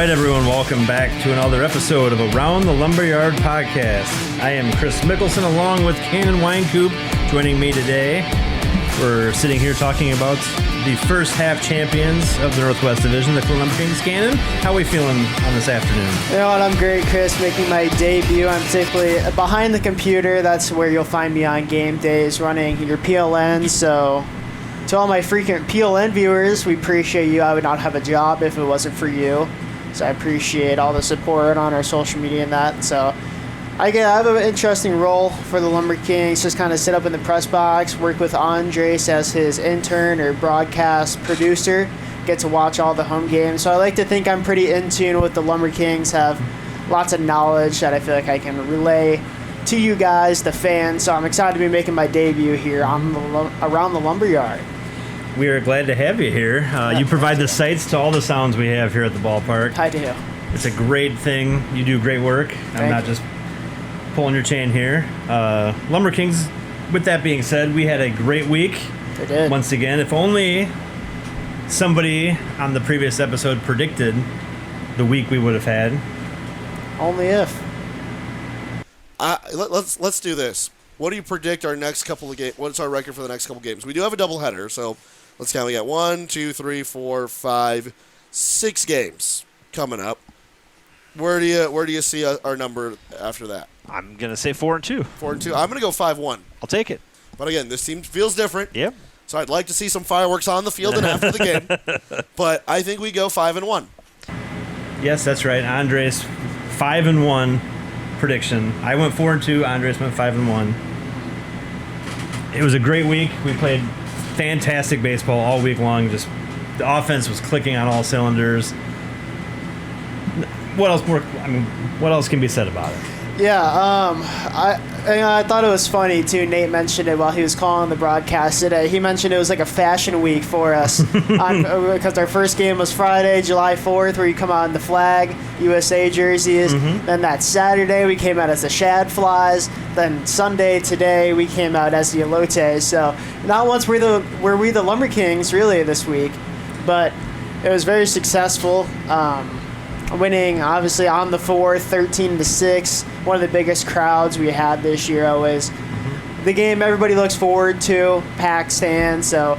right, everyone, welcome back to another episode of Around the Lumberyard podcast. I am Chris Mickelson along with Kannon Wynkoop joining me today. We're sitting here talking about the first half champions of the Northwest Division, the LumberKings. Kannon, how are we feeling on this afternoon? You know what, I'm great, Chris, making my debut. I'm typically behind the computer. That's where you'll find me on game days, running your PLN. So to all my frequent PLN viewers, we appreciate you. I would not have a job if it wasn't for you. So I appreciate all the support on our social media and that. So I have an interesting role for the LumberKings, just kind of sit up in the press box, work with Andres as his intern or broadcast producer, get to watch all the home games. So I like to think I'm pretty in tune with the LumberKings, have lots of knowledge that I feel like I can relay to you guys, the fans. So I'm excited to be making my debut here on Around the Lumberyard. We are glad to have you here. You provide the sights to all the sounds we have here at the ballpark. I do. It's a great thing. You do great work. I'm not just pulling your chain here. LumberKings, with that being said, we had a great week. We did. Once again, if only somebody on the previous episode predicted the week we would have had. Only if. Let's do this. What do you predict our next couple of games? What's our record for the next couple of games? We do have a doubleheader, so let's count. We got 1, 2, 3, 4, 5, 6 games coming up. Where do you see our number after that? I'm gonna say 4-2. 4-2. I'm gonna go 5-1. I'll take it. But again, this team feels different. Yep. So I'd like to see some fireworks on the field and after the game. But I think we go 5-1. Yes, that's right. Andres, 5-1 prediction. I went 4-2. Andres went 5-1. It was a great week. We played fantastic baseball all week long. Just the offense was clicking on all cylinders. What else can be said about it? Yeah, I thought it was funny too. Nate mentioned it while he was calling the broadcast today. He mentioned it was like a fashion week for us because our first game was Friday, July 4th, where you come out in the flag, USA jerseys. Mm-hmm. Then that Saturday we came out as the Shad Flies. Then Sunday today we came out as the Elotes. So not once were we the LumberKings really this week, but it was very successful. Winning, obviously, on the 4th, 13-6. One of the biggest crowds we had this year always. The game everybody looks forward to, packed stand. So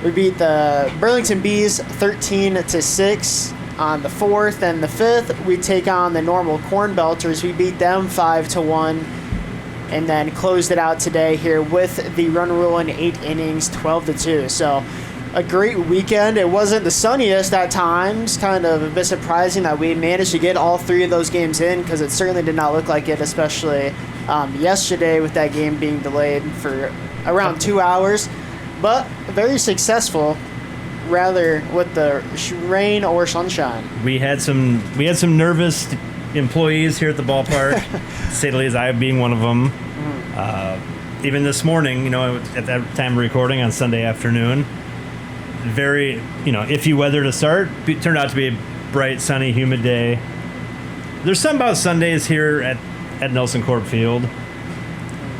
we beat the Burlington Bees 13-6 on the 4th. And the 5th, we take on the Normal Corn Belters. We beat them 5-1. And then closed it out today here with the run rule in 8 innings, 12-2. So a great weekend. It wasn't the sunniest at times, kind of a bit surprising that we managed to get all 3 of those games in because it certainly did not look like it, especially yesterday with that game being delayed for around 2 hours. But very successful, rather with the rain or sunshine. We had some nervous employees here at the ballpark, to say the least, I being one of them. Even this morning, at that time of recording on Sunday afternoon, very, iffy weather to start. It turned out to be a bright, sunny, humid day. There's something about Sundays here at Nelson Corp Field.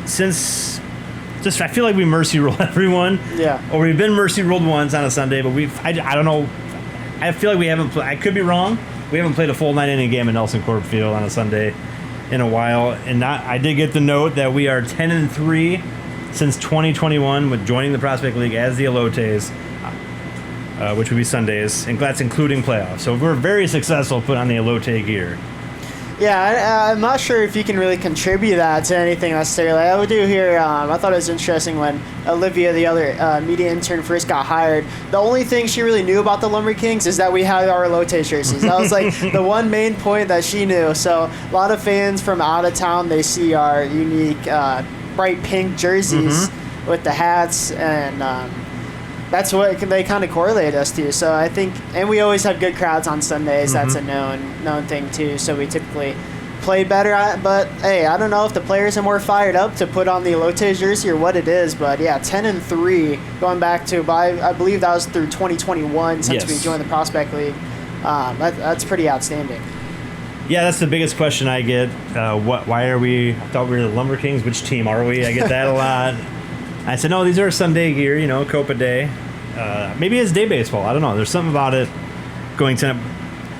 I feel like we mercy rule everyone. Yeah. Or we've been mercy ruled once on a Sunday, but I don't know. I feel like we haven't I could be wrong. We haven't played a full 9-inning game at Nelson Corp Field on a Sunday in a while. And I did get the note that we are 10-3 since 2021 with joining the Prospect League as the Elotes. Which would be Sundays, and that's including playoffs. So we're very successful put on the Elote gear. Yeah, I'm not sure if you can really contribute that to anything necessarily. I would do here, I thought it was interesting when Olivia, the other media intern, first got hired. The only thing she really knew about the LumberKings is that we had our Elote jerseys. That was like the one main point that she knew. So a lot of fans from out of town, they see our unique bright pink jerseys with the hats, and that's what they kind of correlate us to. So I think, and we always have good crowds on Sundays. That's a known thing too. So we typically play better at it. But hey, I don't know if the players are more fired up to put on the Elote jersey or what it is. But yeah, 10-3 going back to I believe that was through 2021 since we joined the Prospect League. That's pretty outstanding. Yeah, that's the biggest question I get. Why are we? I thought we were the LumberKings. Which team are we? I get that a lot. I said, no, these are Sunday gear, Copa Day. Maybe it's day baseball. I don't know. There's something about it going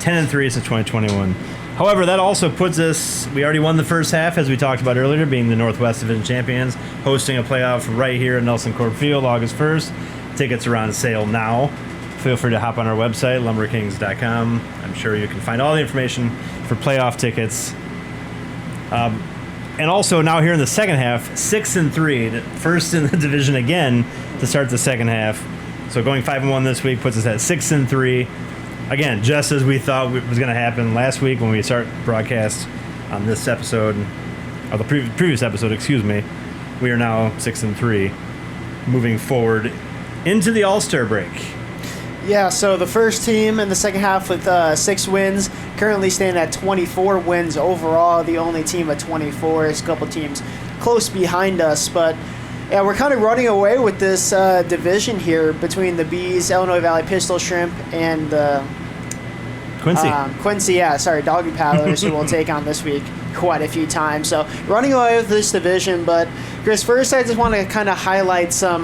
10-3 since 2021. However, that also puts us, we already won the first half, as we talked about earlier, being the Northwest Division champions, hosting a playoff right here at Nelson Corp Field August 1st. Tickets are on sale now. Feel free to hop on our website, LumberKings.com. I'm sure you can find all the information for playoff tickets. And also now here in the second half, 6-3, first in the division again to start the second half. So going 5-1 this week puts us at 6-3. Again, just as we thought was going to happen last week when we start broadcast on this episode, or the previous episode, excuse me. We are now 6-3, moving forward into the All-Star break. Yeah, so the first team in the second half with 6 wins, currently standing at 24 wins overall. The only team at 24 is a couple teams close behind us. But yeah, we're kind of running away with this division here between the Bees, Illinois Valley Pistol Shrimp, and Quincy. Doggy Paddlers, who we'll take on this week quite a few times. So running away with this division. But Chris, first I just want to kind of highlight some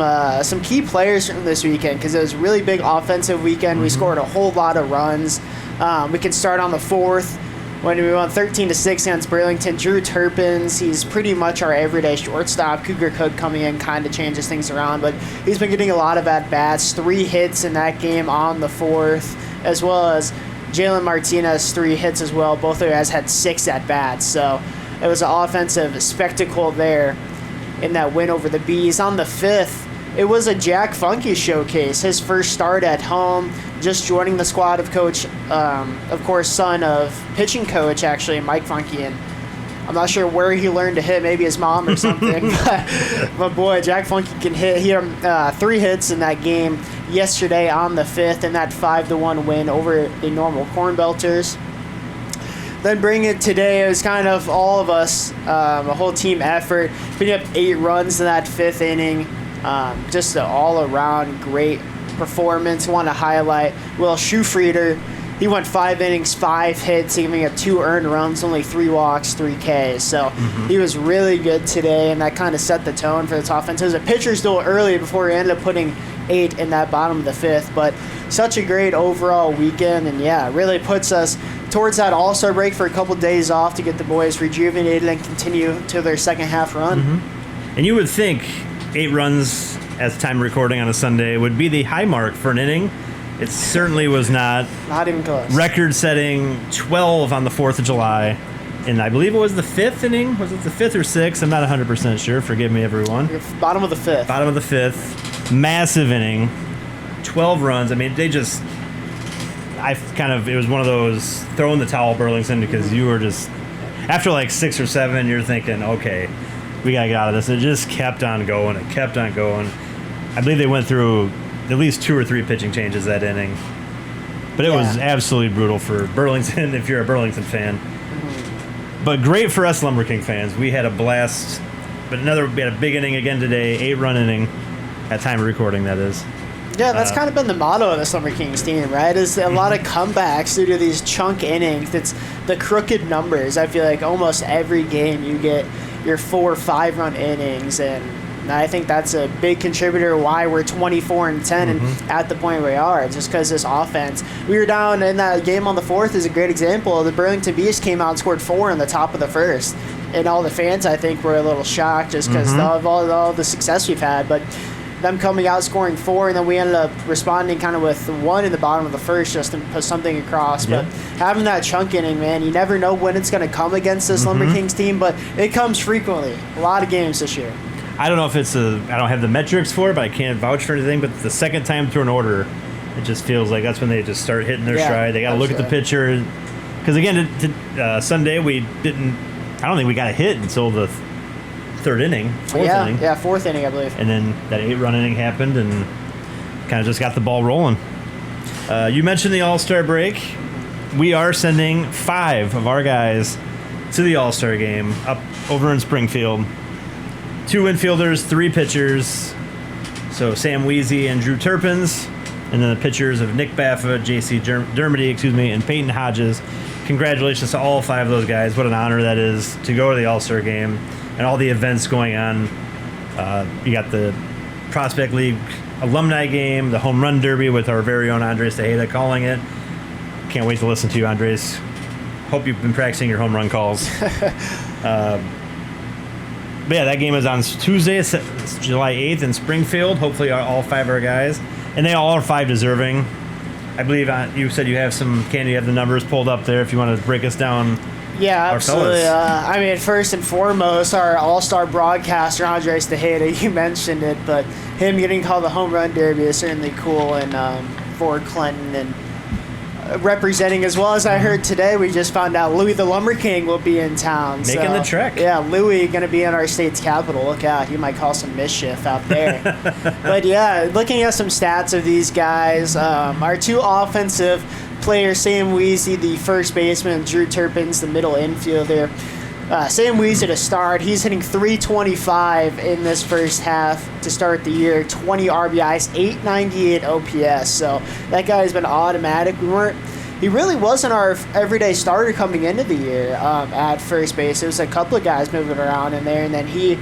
key players from this weekend, because it was a really big offensive weekend. We scored a whole lot of runs. We can start on the 4th when we won 13-6 against Burlington. Drew Turpins, he's pretty much our everyday shortstop. Cougar Cook coming in kind of changes things around, but he's been getting a lot of at-bats. 3 hits in that game on the 4th, as well as Jalen Martinez, 3 hits as well. Both of you guys had 6 at-bats, so it was an offensive spectacle there in that win over the Bees. On the 5th, it was a Jack Funky showcase. His first start at home, just joining the squad of coach, of course, son of pitching coach, actually, Mike Funky. And I'm not sure where he learned to hit, maybe his mom or something. but boy, Jack Funky can hit. He had 3 hits in that game yesterday on the 5th, and that 5-1 win over the Normal Corn Belters. Then bring it today, it was kind of all of us, a whole team effort, putting up 8 runs in that 5th inning. Just an all-around great performance. Want to highlight Will Schufrieder. He went 5 innings, 5 hits, giving up 2 earned runs, only 3 walks, 3 Ks. So he was really good today, and that kind of set the tone for this offense. It was a pitcher's duel early before he ended up putting 8 in that bottom of the 5th. But such a great overall weekend, and yeah, really puts us towards that All-Star break for a couple days off to get the boys rejuvenated and continue to their second half run. And you would think 8 runs at time recording on a Sunday would be the high mark for an inning. It certainly was not. Not even close. Record-setting 12 on the 4th of July. And I believe it was the 5th inning. Was it the 5th or 6th? I'm not 100% sure. Forgive me, everyone. Bottom of the 5th. Bottom of the 5th. Massive inning. 12 runs. I mean, it was one of those throwing the towel, Burlington, because you were just, after like 6 or 7, you're thinking, okay, we got to get out of this. It just kept on going. It kept on going. I believe they went through at least 2 or 3 pitching changes that inning. But it was absolutely brutal for Burlington if you're a Burlington fan. But great for us Lumber King fans. We had a blast. But we had a big inning again today, 8-run inning at time of recording, that is. Yeah, that's kind of been the motto of the Lumber Kings team, right? Is a lot of comebacks due to these chunk innings. It's the crooked numbers. I feel like almost every game you get your 4 or 5-run innings, and I think that's a big contributor why we're 24-10 and at the point we are. It's just because this offense. We were down in that game on the 4th is a great example. The Burlington Beast came out and scored 4 in the top of the 1st. And all the fans, I think, were a little shocked just because of all the success we've had. But them coming out, scoring 4, and then we ended up responding kind of with 1 in the bottom of the 1st just to put something across. But having that chunk inning, man, you never know when it's going to come against this Lumber Kings team, but it comes frequently. A lot of games this year. I don't know if I don't have the metrics for it, but I can't vouch for anything. But the second time through an order, it just feels like that's when they just start hitting their stride. They got to look at the pitcher. Because again, Sunday I don't think we got a hit until the 3rd inning, 4th inning. Yeah, 4th inning, I believe. And then that 8-run inning happened and kind of just got the ball rolling. You mentioned the All-Star break. We are sending 5 of our guys to the All-Star game up over in Springfield. 2 infielders, 3 pitchers. So Sam Weezy and Drew Turpins. And then the pitchers of Nick Baffa, J.C. Dermody, and Peyton Hodges. Congratulations to all 5 of those guys. What an honor that is to go to the All-Star game and all the events going on. You got the Prospect League alumni game, the home run derby with our very own Andres Tejeda calling it. Can't wait to listen to you, Andres. Hope you've been practicing your home run calls. But yeah, that game is on Tuesday, July 8th in Springfield. Hopefully all 5 of our guys. And they all are 5 deserving. I believe you said you have you have the numbers pulled up there if you want to break us down. Yeah, absolutely. I mean, first and foremost, our all-star broadcaster, Andres Tejeda, you mentioned it, but him getting called the Home Run Derby is certainly cool, and for Clinton, and representing, as well as I heard today, we just found out Louis the Lumber King will be in town. Making the trek. Yeah, Louis going to be in our state's capital. Look out. He might cause some mischief out there. But yeah, looking at some stats of these guys, our 2 offensive players, Sam Weezy, the first baseman, Drew Turpin's the middle infielder. Sam Weezy to start. He's hitting .325 in this first half to start the year. 20 RBIs, .898 OPS. So that guy's been automatic. He really wasn't our everyday starter coming into the year at first base. There was a couple of guys moving around in there, and then he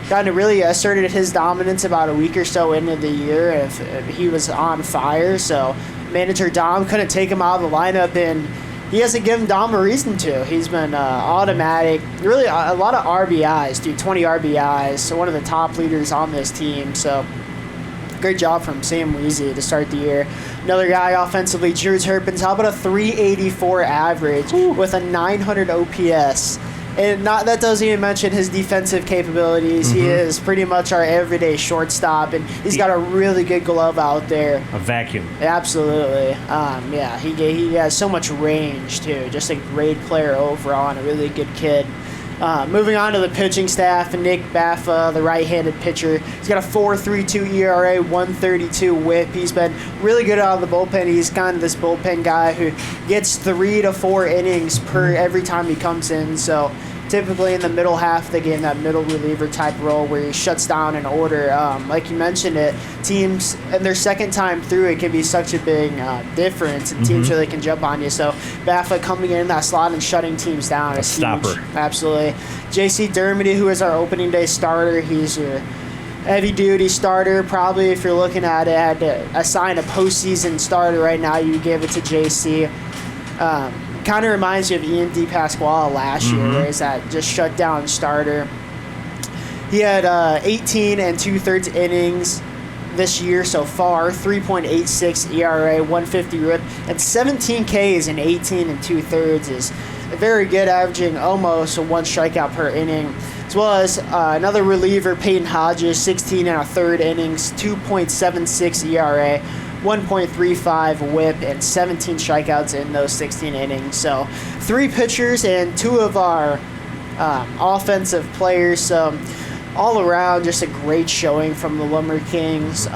kind of really asserted his dominance about a week or so into the year. If he was on fire, so manager Dom couldn't take him out of the lineup, and he hasn't given Dom a reason to. He's been automatic. Really, a lot of RBIs, dude. 20 RBIs. So one of the top leaders on this team. So great job from Sam Weezy to start the year. Another guy offensively, Drew Turpin. How about a .384 average with a .900 OPS? And that doesn't even mention his defensive capabilities. Mm-hmm. He is pretty much our everyday shortstop, and he's got a really good glove out there. A vacuum. Absolutely. Yeah, he has so much range, too. Just a great player overall and a really good kid. Moving on to the pitching staff, Nick Baffa, the right-handed pitcher. He's got a 4.32 ERA, 132 WHIP. He's been really good out of the bullpen. He's kind of this bullpen guy who gets 3 to 4 innings per every time he comes in. So typically in the middle half of the game, that middle reliever type role where he shuts down an order. Like you mentioned it, teams and their second time through, it can be such a big difference, and teams really can jump on you. So Baffa coming in that slot and shutting teams down is stopper. Huge. Absolutely. J.C. Dermody, who is our opening day starter, he's your heavy-duty starter. Probably if you're looking at it, had to assign a postseason starter right now, you give it to J.C. Kind of reminds you of Ian DePasquale last year, where he's that just shut down starter. He had 18 2/3 innings this year so far, 3.86 ERA, 150 WHIP, and 17 Ks in 18 2/3 is very good, averaging almost 1 strikeout per inning. As well as another reliever, Peyton Hodges, 16 1/3 innings, 2.76 ERA. 1.35 WHIP and 17 strikeouts in those 16 innings. So 3 pitchers and 2 of our offensive players. So all around, just a great showing from the LumberKings.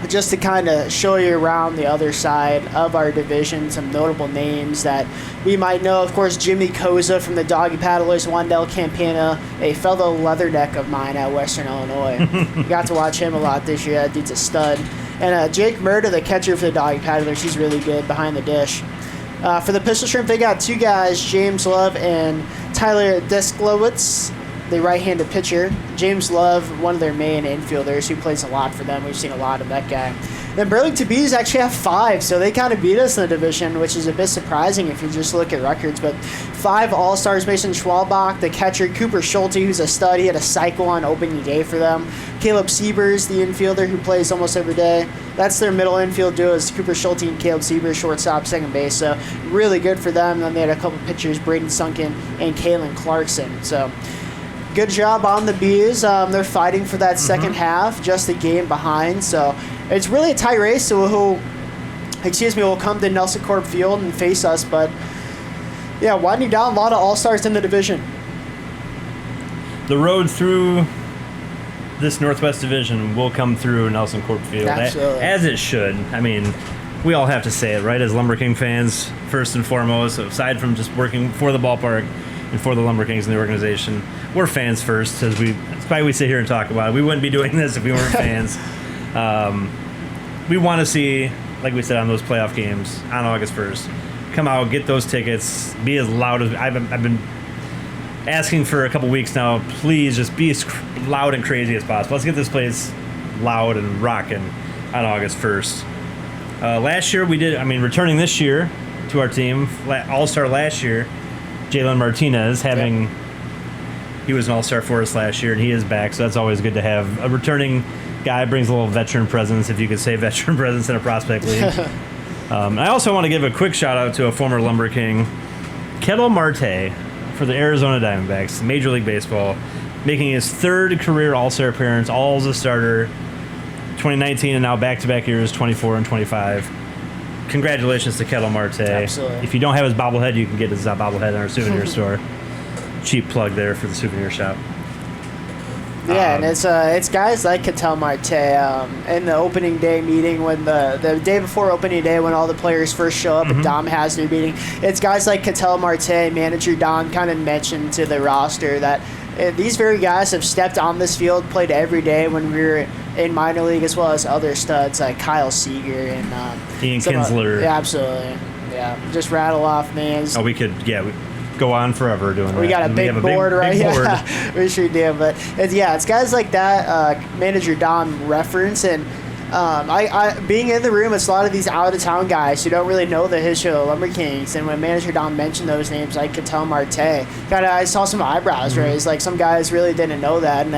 Just to kind of show you around the other side of our division, some notable names that we might know. Of course, Jimmy Koza from the Doggy Paddlers, Wandel Campana, a fellow leatherneck of mine at Western Illinois. Got to watch him a lot this year. That dude's a stud. And Jake Murda, the catcher for the Doggy Paddlers, he's really good behind the dish. For the Pistol Shrimp, they got 2 guys, James Love and Tyler Desklowitz, the right-handed pitcher. James Love, one of their main infielders, who plays a lot for them. We've seen a lot of that guy. Then Burlington Bees actually have 5, so they kind of beat us in the division, which is a bit surprising if you just look at records. But 5 All-Stars, Mason Schwalbach, the catcher, Cooper Schulte, who's a stud. He had a cycle on opening day for them. Caleb Siebers, the infielder, who plays almost every day. That's their middle infield duo, is Cooper Schulte and Caleb Siebers, shortstop, second base. So really good for them. Then they had a couple pitchers, Braden Sunken and Kalen Clarkson. So good job on the Bees. They're fighting for that second half, just a game behind. So it's really a tight race. So we'll come to Nelson Corp Field and face us. But yeah, winding down, a lot of all-stars in the division. The road through this Northwest Division will come through Nelson Corp Field. Absolutely. As it should. I mean, we all have to say it, right? As LumberKing fans, first and foremost, aside from just working for the ballpark and for the LumberKings and the organization, we're fans first. That's why we sit here and talk about it. We wouldn't be doing this if we weren't fans. We want to see, like we said, on those playoff games on August 1st, come out, get those tickets, be as loud as I've been asking for a couple weeks now. Please just be as loud and crazy as possible. Let's get this place loud and rocking on August 1st. Last year we did. I mean, returning this year to our team, All-Star last year, Jalen Martinez having. He was an All-Star for us last year, and he is back. So that's always good to have a returning guy. Brings a little veteran presence, if you could say veteran presence in a prospect league. I also want to give a quick shout out to a former Lumber King, Ketel Marte, for the Arizona Diamondbacks, Major League Baseball, making his third career All-Star appearance, all as a starter, 2019, and now back-to-back years, 24 and 25. Congratulations to Ketel Marte. Absolutely. If you don't have his bobblehead, you can get his bobblehead in our souvenir store. Cheap plug there for the souvenir shop. Yeah, and it's guys like Ketel Marte in the opening day meeting, when the day before opening day, when all the players first show up and Dom has their meeting. It's guys like Ketel Marte, manager Don, kind of mentioned to the roster that these very guys have stepped on this field, played every day when we were in minor league, as well as other studs like Kyle Seager and Ian Kinsler. Yeah, absolutely. Yeah, just rattle off names. Oh, we could go on forever doing that. We got a big board, right? Big board. Yeah, we sure do. But it's guys like that, manager Dom reference, and I being in the room, it's a lot of these out of town guys who don't really know the history of the Lumber Kings. And when manager Dom mentioned those names, like Ketel Marte, I saw some eyebrows raised. Like, some guys really didn't know that, and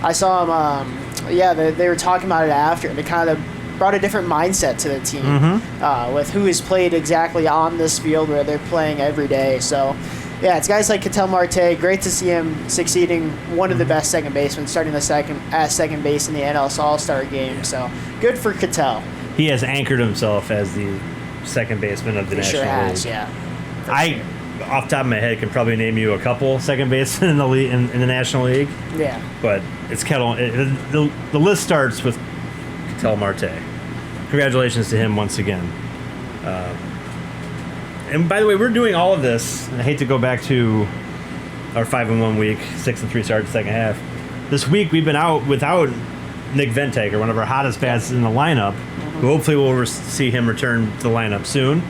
I saw them. They were talking about it after. They kind of brought a different mindset to the team with who is played exactly on this field where they're playing every day. So. Yeah, it's guys like Ketel Marte. Great to see him succeeding, one of the best second basemen, starting at second base in the NL All-Star game. Yeah. So good for Ketel. He has anchored himself as the second baseman of the National League. Yeah. Off the top of my head, can probably name you a couple second basemen in the league, in the National League. Yeah. But it's Ketel. The list starts with Ketel Marte. Congratulations to him once again. And by the way, we're doing all of this, and I hate to go back to our 5-1 week, 6-3 start the second half. This week we've been out without Nick Ventaker, one of our hottest bats in the lineup. Hopefully we'll see him return to the lineup soon.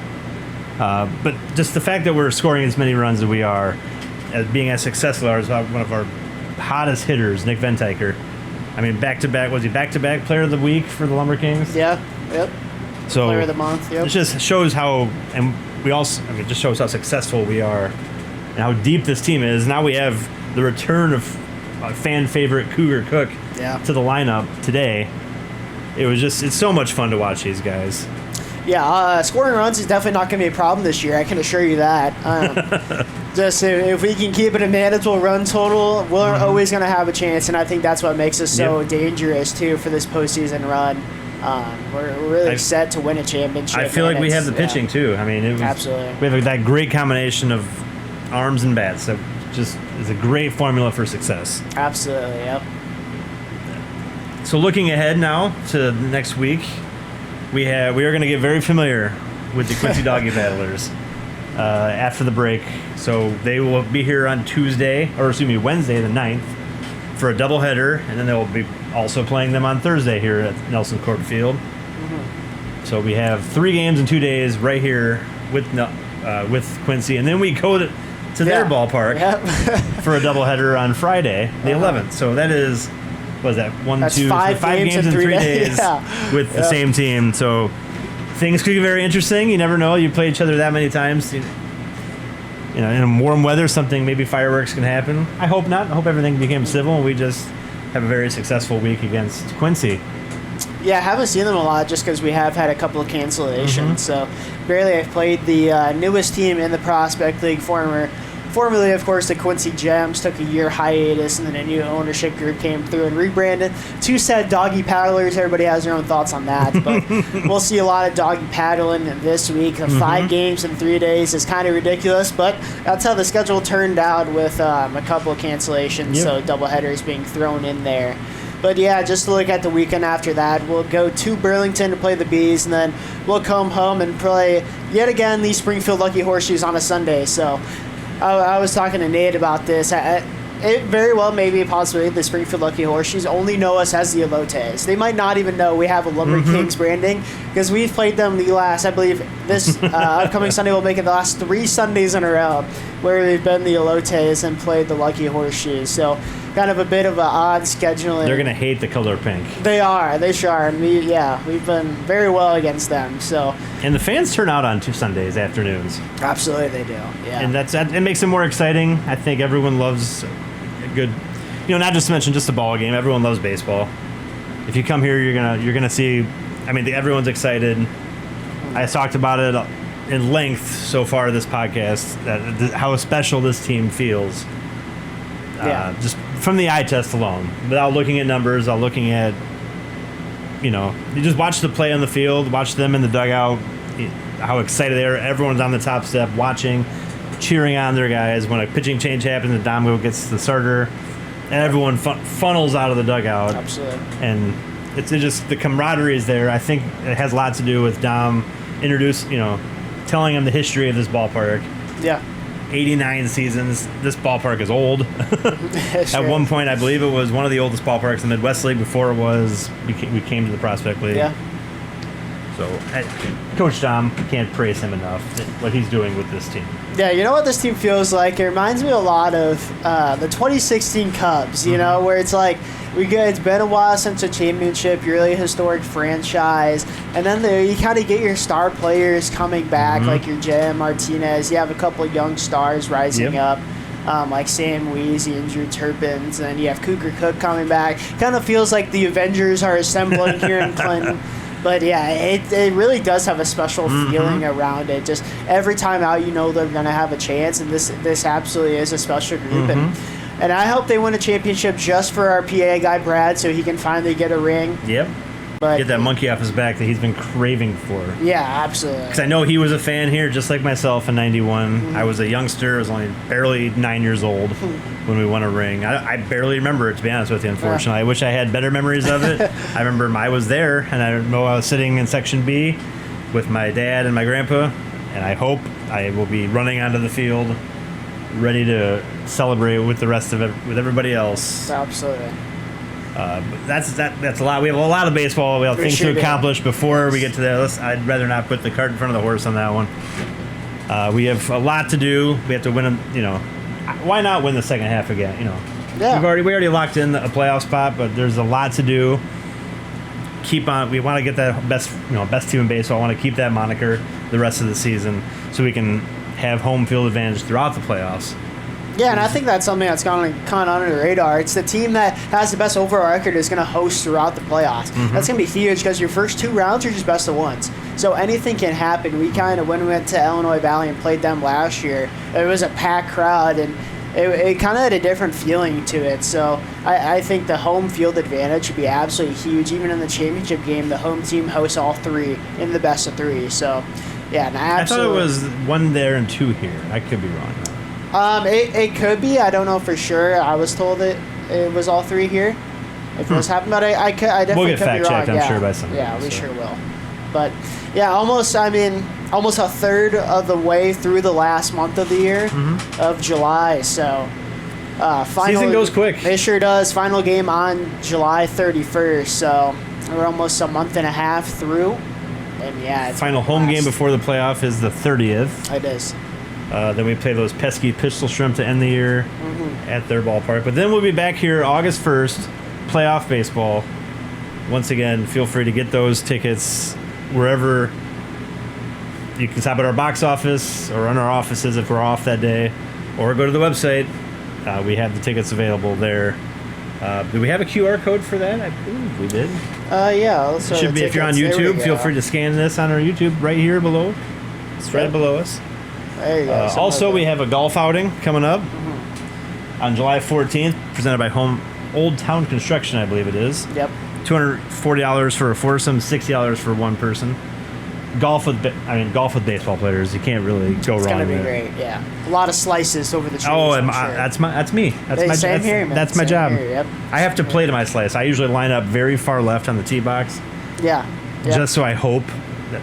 But just the fact that we're scoring as many runs as we are, as being as successful as one of our hottest hitters, Nick Ventaker. I mean, back-to-back, was he back-to-back player of the week for the Lumber Kings? Yeah, yep. So player of the month, yep. It just shows how, and we also, I mean, it just shows how successful we are and how deep this team is. Now we have the return of fan favorite Cougar Cook to the lineup today. It's so much fun to watch these guys. Yeah, scoring runs is definitely not going to be a problem this year. I can assure you that. Just if we can keep it a manageable run total, we're always going to have a chance, and I think that's what makes us so dangerous too for this postseason run. We're really set to win a championship. I feel like we have the pitching too. I mean, absolutely. We have that great combination of arms and bats. That just is a great formula for success. Absolutely, yep. So looking ahead now to next week, we are going to get very familiar with the Quincy Doggy Battlers after the break. So they will be here on Wednesday the 9th for a doubleheader, and then they will be also playing them on Thursday here at Nelson Court Field. So we have 3 games in 2 days right here with Quincy, and then we go to their ballpark for a doubleheader on Friday, the 11th. So that is, what is that? Five games in 3 days with the same team. So things could get very interesting. You never know. You play each other that many times. In warm weather, maybe fireworks can happen. I hope not. I hope everything became civil and we just have a very successful week against Quincy. Yeah, I haven't seen them a lot just because we have had a couple of cancellations. So barely I've played the newest team in the Prospect League, formerly, of course, the Quincy Gems. Took a year hiatus, and then a new ownership group came through and rebranded. 2 said Doggy Paddlers. Everybody has their own thoughts on that, but we'll see a lot of doggy paddling this week. 5 games in 3 days is kind of ridiculous, but that's how the schedule turned out with a couple of cancellations, so doubleheaders being thrown in there. But yeah, just to look at the weekend after that, we'll go to Burlington to play the Bees, and then we'll come home and play yet again the Springfield Lucky Horseshoes on a Sunday. So I was talking to Nate about this. It very well may be a possibility the Springfield Lucky Horseshoes only know us as the Elotes. They might not even know we have a Lumber Kings branding, because we've played them the last, I believe, this upcoming Sunday will make it the last 3 Sundays in a row. where we've been the Elotes and played the Lucky Horseshoes. So kind of a bit of an odd scheduling. They're going to hate the color pink. They are. They sure are. And we've been very well against them. So. And the fans turn out on 2 Sundays afternoons. Absolutely, they do. Yeah. And it makes it more exciting. I think everyone loves a good, not just to mention just a ball game. Everyone loves baseball. If you come here, you're gonna see. I mean, everyone's excited. I talked about it in length so far this podcast, how special this team feels. Just from the eye test alone, without looking at numbers, without looking at, you just watch the play on the field, watch them in the dugout, how excited they are. Everyone's on the top step watching, cheering on their guys. When a pitching change happens and Domgo gets the starter, and everyone funnels out of the dugout. Absolutely. And it's just the camaraderie is there. I think it has a lot to do with Dom telling him the history of this ballpark. Yeah. 89 seasons. This ballpark is old. At one point, I believe it was one of the oldest ballparks in the Midwest League before we came to the Prospect League. Yeah. So, Coach Dom, can't praise him enough, what he's doing with this team. Yeah, you know what this team feels like? It reminds me a lot of the 2016 Cubs, where it's like, it's been a while since a championship, you're really a historic franchise, and then you kind of get your star players coming back, like your J.M. Martinez. You have a couple of young stars rising up, like Sam Weezy and Drew Turpins, and then you have Cougar Cook coming back. Kind of feels like the Avengers are assembling here in Clinton. But yeah, it really does have a special feeling around it. Just every time out, they're going to have a chance, and this absolutely is a special group. And I hope they win a championship just for our PA guy Brad, so he can finally get a ring. Yep. But get that monkey off his back that he's been craving for. Yeah, absolutely. Because I know he was a fan here, just like myself in '91. I was a youngster. I was only barely 9 years old when we won a ring. I barely remember it, to be honest with you, unfortunately. I wish I had better memories of it. I remember I was there, and I know I was sitting in Section B with my dad and my grandpa, and I hope I will be running onto the field ready to celebrate with the rest of it, with everybody else. Absolutely. But that's a lot. We have a lot of baseball. We have things to accomplish before we get to that. I'd rather not put the cart in front of the horse on that one. We have a lot to do. We have to win. Why not win the second half again? Yeah. We already locked in a playoff spot, but there's a lot to do. Keep on. We want to get that best team in baseball. I want to keep that moniker the rest of the season, so we can have home field advantage throughout the playoffs. Yeah, and I think that's something that's gone under the radar. It's the team that has the best overall record is going to host throughout the playoffs. That's going to be huge because your first 2 rounds are just best of ones. So anything can happen. When we went to Illinois Valley and played them last year, it was a packed crowd, and it kind of had a different feeling to it. So I think the home field advantage would be absolutely huge. Even in the championship game, the home team hosts all 3 in the best of 3. So, yeah, I thought it was 1 there and 2 here. I could be wrong. It could be. I don't know for sure. I was told it was all 3 here. If it was happening, but I definitely we'll get could fact be wrong. checked, I'm sure, by somebody. Yeah, we sure will. But yeah, almost a third of the way through the last month of the year of July. So season goes quick. It sure does. Final game on July 31st. So we're almost a month and a half through. And yeah, final home game before the playoff is the 30th. It is. Then we play those pesky Pistol Shrimp to end the year at their ballpark. But then we'll be back here August 1st, playoff baseball. Once again, feel free to get those tickets wherever. You can stop at our box office or in our offices if we're off that day, or go to the website. We have the tickets available there. Do we have a QR code for that? I believe we did. Yeah. It should be. If you're on YouTube, feel free to scan this on our YouTube right here below. It's right below us. There you go. Also, we have a golf outing coming up on July 14th, presented by Old Town Construction, I believe it is. Yep. $240 for a foursome, $60 for one person. Golf with baseball players, you can't really go wrong. It's gonna be there. Great, yeah. A lot of slices over the trees. Oh, sure. that's me. That's my job. Here, yep. I have to play to my slice. I usually line up very far left on the tee box. Yeah. Just so I hope that.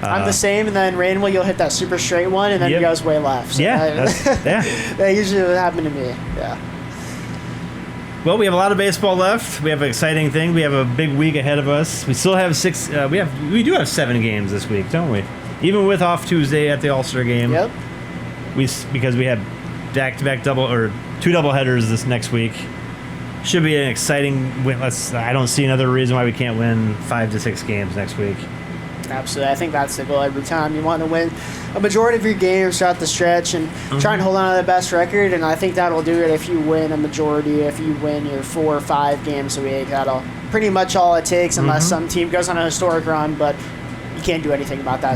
I'm the same, and then randomly you'll hit that super straight one, and then it goes way left. So that usually would happen to me. Yeah. Well, we have a lot of baseball left. We have an exciting thing. We have a big week ahead of us. We still have 6. We do have 7 games this week, don't we? Even with off Tuesday at the All-Star game. Yep. because we have back-to-back two double headers this next week. Should be an exciting win. I don't see another reason why we can't win 5 to 6 games next week. Absolutely. I think that's the goal every time. You want to win a majority of your games throughout the stretch and try and hold on to the best record, and I think that'll do it if you win a majority. If you win your 4 or 5 games a week, that'll pretty much all it takes, unless some team goes on a historic run, but you can't do anything about that.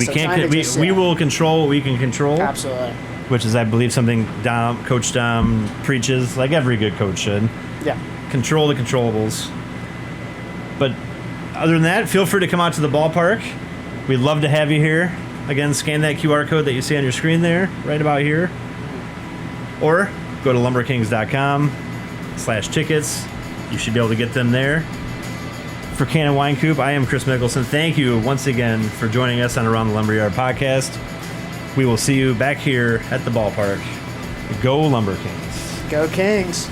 We will control what we can control. Absolutely. Which is, I believe, something Coach Dom preaches, like every good coach should. Yeah. Control the controllables. But other than that, feel free to come out to the ballpark. We'd love to have you here. Again, scan that QR code that you see on your screen there, right about here. Or go to LumberKings.com/tickets. You should be able to get them there. For Kannon Wynkoop, I am Chris Mickelson. Thank you once again for joining us on Around the Lumberyard podcast. We will see you back here at the ballpark. Go LumberKings. Go Kings.